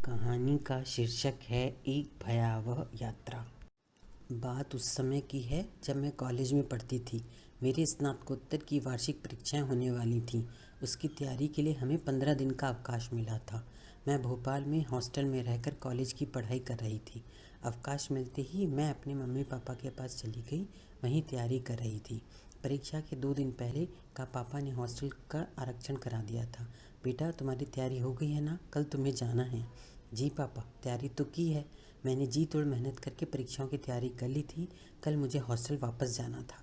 कहानी का शीर्षक है एक भयावह यात्रा। बात उस समय की है जब मैं कॉलेज में पढ़ती थी। मेरे स्नातकोत्तर की वार्षिक परीक्षाएं होने वाली थीं। उसकी तैयारी के लिए हमें 15 दिन का अवकाश मिला था। मैं भोपाल में हॉस्टल में रहकर कॉलेज की पढ़ाई कर रही थी। अवकाश मिलते ही मैं अपने मम्मी पापा के पास चली गई। वहीं तैयारी कर रही थी। परीक्षा के 2 दिन पहले का पापा ने हॉस्टल का आरक्षण करा दिया था। बेटा, तुम्हारी तैयारी हो गई है ना? कल तुम्हें जाना है। जी पापा, तैयारी तो की है। मैंने जी तोड़ मेहनत करके परीक्षाओं की तैयारी कर ली थी। कल मुझे हॉस्टल वापस जाना था।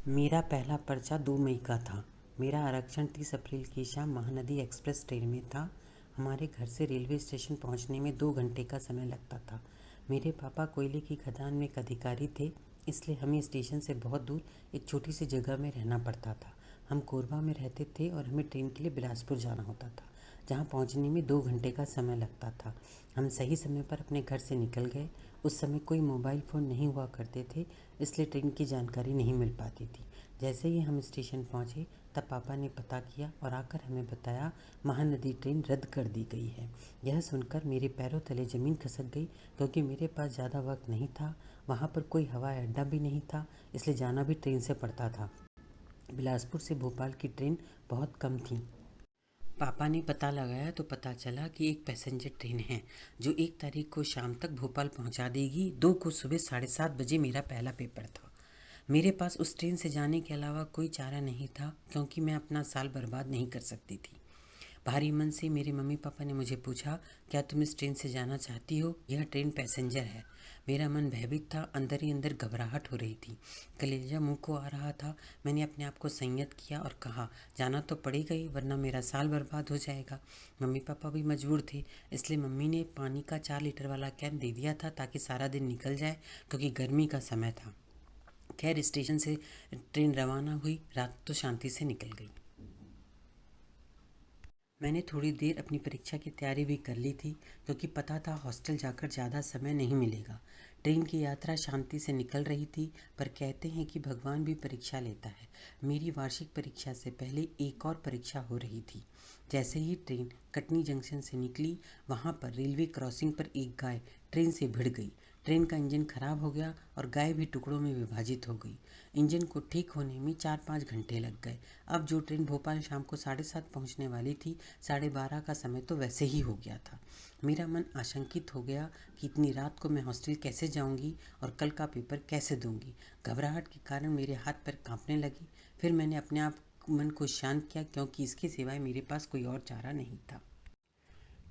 मेरा पहला पर्चा 2 मई का था। मेरा आरक्षण 30 अप्रैल की शाम महानदी एक्सप्रेस ट्रेन में था। हमारे घर से रेलवे स्टेशन पहुंचने में 2 घंटे का समय लगता था। मेरे पापा कोयले की खदान में एक अधिकारी थे, इसलिए हमें स्टेशन से बहुत दूर एक छोटी सी जगह में रहना पड़ता था। हम कोरबा में रहते थे और हमें ट्रेन के लिए बिलासपुर जाना होता था, जहाँ पहुँचने में 2 घंटे का समय लगता था। हम सही समय पर अपने घर से निकल गए। उस समय कोई मोबाइल फ़ोन नहीं हुआ करते थे, इसलिए ट्रेन की जानकारी नहीं मिल पाती थी। जैसे ही हम स्टेशन पहुँचे तब पापा ने पता किया और आकर हमें बताया महानदी ट्रेन रद्द कर दी गई है। यह सुनकर मेरे पैरों तले ज़मीन खिसक गई, क्योंकि मेरे पास ज़्यादा वक्त नहीं था। वहाँ पर कोई हवाई अड्डा भी नहीं था, इसलिए जाना भी ट्रेन से पड़ता था। बिलासपुर से भोपाल की ट्रेन बहुत कम थी। पापा ने पता लगाया तो पता चला कि एक पैसेंजर ट्रेन है जो 1 तारीख को शाम तक भोपाल पहुंचा देगी। 2 को सुबह 7:30 बजे मेरा पहला पेपर था। मेरे पास उस ट्रेन से जाने के अलावा कोई चारा नहीं था, क्योंकि मैं अपना साल बर्बाद नहीं कर सकती थी। भारी मन से मेरे मम्मी पापा ने मुझे पूछा, क्या तुम इस ट्रेन से जाना चाहती हो? यह ट्रेन पैसेंजर है। मेरा मन भयभीत था, अंदर ही अंदर घबराहट हो रही थी, कलेजा मुंह को आ रहा था। मैंने अपने आप को संयत किया और कहा, जाना तो पड़ेगा ही, वरना मेरा साल बर्बाद हो जाएगा। मम्मी पापा भी मजबूर थे, इसलिए मम्मी ने पानी का 4 लीटर वाला कैन दे दिया था ताकि सारा दिन निकल जाए, क्योंकि गर्मी का समय था। खैर, स्टेशन से ट्रेन रवाना हुई। रात तो शांति से निकल गई। मैंने थोड़ी देर अपनी परीक्षा की तैयारी भी कर ली थी, क्योंकि पता था हॉस्टल जाकर ज़्यादा समय नहीं मिलेगा। ट्रेन की यात्रा शांति से निकल रही थी, पर कहते हैं कि भगवान भी परीक्षा लेता है। मेरी वार्षिक परीक्षा से पहले एक और परीक्षा हो रही थी। जैसे ही ट्रेन कटनी जंक्शन से निकली, वहाँ पर रेलवे क्रॉसिंग पर एक गाय ट्रेन से भिड़ गई। ट्रेन का इंजन खराब हो गया और गाय भी टुकड़ों में विभाजित हो गई। इंजन को ठीक होने में 4-5 घंटे लग गए। अब जो ट्रेन भोपाल शाम को 7:30 पहुंचने वाली थी, 12:30 का समय तो वैसे ही हो गया था। मेरा मन आशंकित हो गया कि इतनी रात को मैं हॉस्टल कैसे जाऊंगी और कल का पेपर कैसे दूंगी। घबराहट के कारण मेरे हाथ पैर कांपने लगे। फिर मैंने अपने आप मन को शांत किया, क्योंकि इसके सिवाय मेरे पास कोई और चारा नहीं था।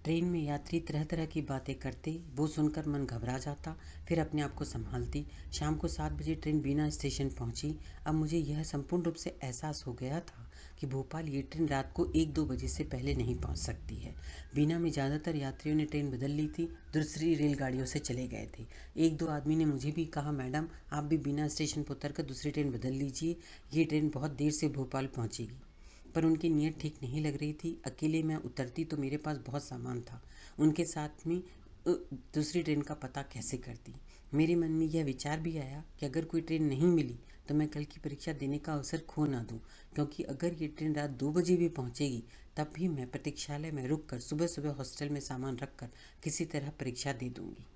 ट्रेन में यात्री तरह तरह की बातें करते, वो सुनकर मन घबरा जाता, फिर अपने आप को संभालती। शाम को 7 बजे ट्रेन बीना स्टेशन पहुंची। अब मुझे यह संपूर्ण रूप से एहसास हो गया था कि भोपाल ये ट्रेन रात को 1-2 बजे से पहले नहीं पहुंच सकती है। बीना में ज़्यादातर यात्रियों ने ट्रेन बदल ली थी, दूसरी रेलगाड़ियों से चले गए थे। 1-2 आदमी ने मुझे भी कहा, मैडम आप भी बीना स्टेशन पर उतर कर दूसरी ट्रेन बदल लीजिए, ये ट्रेन बहुत देर से भोपाल पहुँचेगी। पर उनकी नीयत ठीक नहीं लग रही थी। अकेले मैं उतरती तो मेरे पास बहुत सामान था, उनके साथ में दूसरी ट्रेन का पता कैसे करती। मेरे मन में यह विचार भी आया कि अगर कोई ट्रेन नहीं मिली तो मैं कल की परीक्षा देने का अवसर खो ना दूं, क्योंकि अगर ये ट्रेन रात 2 बजे भी पहुंचेगी तब भी मैं प्रतीक्षालय में रुककर सुबह सुबह हॉस्टल में सामान रखकर किसी तरह परीक्षा दे दूंगी।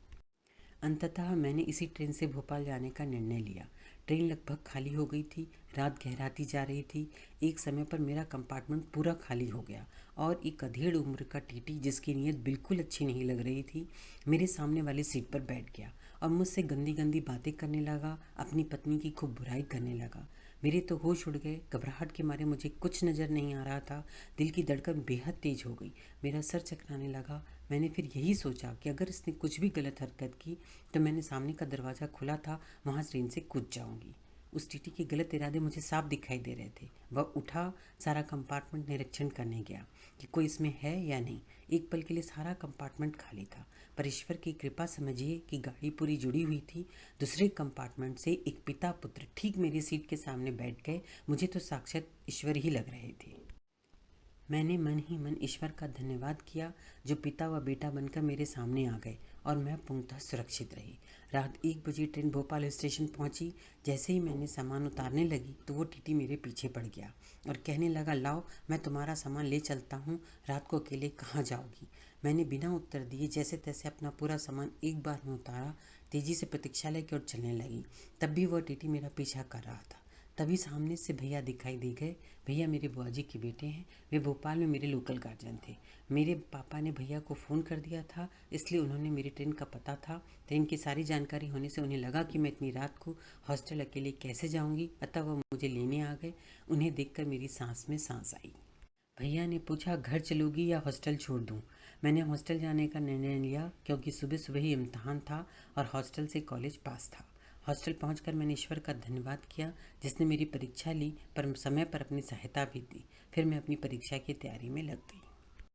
अंततः मैंने इसी ट्रेन से भोपाल जाने का निर्णय लिया। ट्रेन लगभग खाली हो गई थी। रात गहराती जा रही थी। एक समय पर मेरा कंपार्टमेंट पूरा खाली हो गया और एक अधेड़ उम्र का टीटी, जिसकी नीयत बिल्कुल अच्छी नहीं लग रही थी, मेरे सामने वाली सीट पर बैठ गया और मुझसे गंदी गंदी बातें करने लगा। अपनी पत्नी की खूब बुराई करने लगा। मेरे तो होश उड़ गए। घबराहट के मारे मुझे कुछ नज़र नहीं आ रहा था। दिल की धड़कन बेहद तेज हो गई। मेरा सर चकराने लगा। मैंने फिर यही सोचा कि अगर इसने कुछ भी गलत हरकत की तो मैंने सामने का दरवाज़ा खुला था, वहाँ ट्रेन से कूद जाऊंगी। उस टीटी के गलत इरादे मुझे साफ दिखाई दे रहे थे। वह उठा, सारा कंपार्टमेंट निरीक्षण करने गया कि कोई इसमें है या नहीं। एक पल के लिए सारा कंपार्टमेंट खाली था, पर ईश्वर की कृपा समझिए कि गाड़ी पूरी जुड़ी हुई थी। दूसरे कंपार्टमेंट से एक पिता पुत्र ठीक मेरी सीट के सामने बैठ गए। मुझे तो साक्षात ईश्वर ही लग रहे थे। मैंने मन ही मन ईश्वर का धन्यवाद किया, जो पिता व बेटा बनकर मेरे सामने आ गए और मैं पूर्णतः सुरक्षित रही। रात 1 बजे ट्रेन भोपाल स्टेशन पहुंची। जैसे ही मैंने सामान उतारने लगी तो वो टीटी मेरे पीछे पड़ गया और कहने लगा, लाओ मैं तुम्हारा सामान ले चलता हूँ, रात को अकेले कहाँ जाओगी। मैंने बिना उत्तर दिए जैसे तैसे अपना पूरा सामान एक बार में उतारा, तेजी से प्रतीक्षालय की ओर चलने लगी। तब भी वह टीटी मेरा पीछा कर रहा था। तभी सामने से भैया दिखाई दे गए। भैया मेरे बुआ जी के बेटे हैं। वे भोपाल में मेरे लोकल गार्जियन थे। मेरे पापा ने भैया को फ़ोन कर दिया था, इसलिए उन्होंने मेरी ट्रेन का पता था। ट्रेन की सारी जानकारी होने से उन्हें लगा कि मैं इतनी रात को हॉस्टल अकेले कैसे जाऊंगी, अतः वह मुझे लेने आ गए। उन्हें देखकर मेरी सांस में सांस आई। भैया ने पूछा, घर चलोगी या हॉस्टल छोड़ दूं? मैंने हॉस्टल जाने का निर्णय लिया क्योंकि सुबह सुबह ही इम्तहान था और हॉस्टल से कॉलेज पास था। हॉस्टल पहुंचकर मैंने ईश्वर का धन्यवाद किया जिसने मेरी परीक्षा ली पर समय पर अपनी सहायता भी दी। फिर मैं अपनी परीक्षा की तैयारी में लग गई।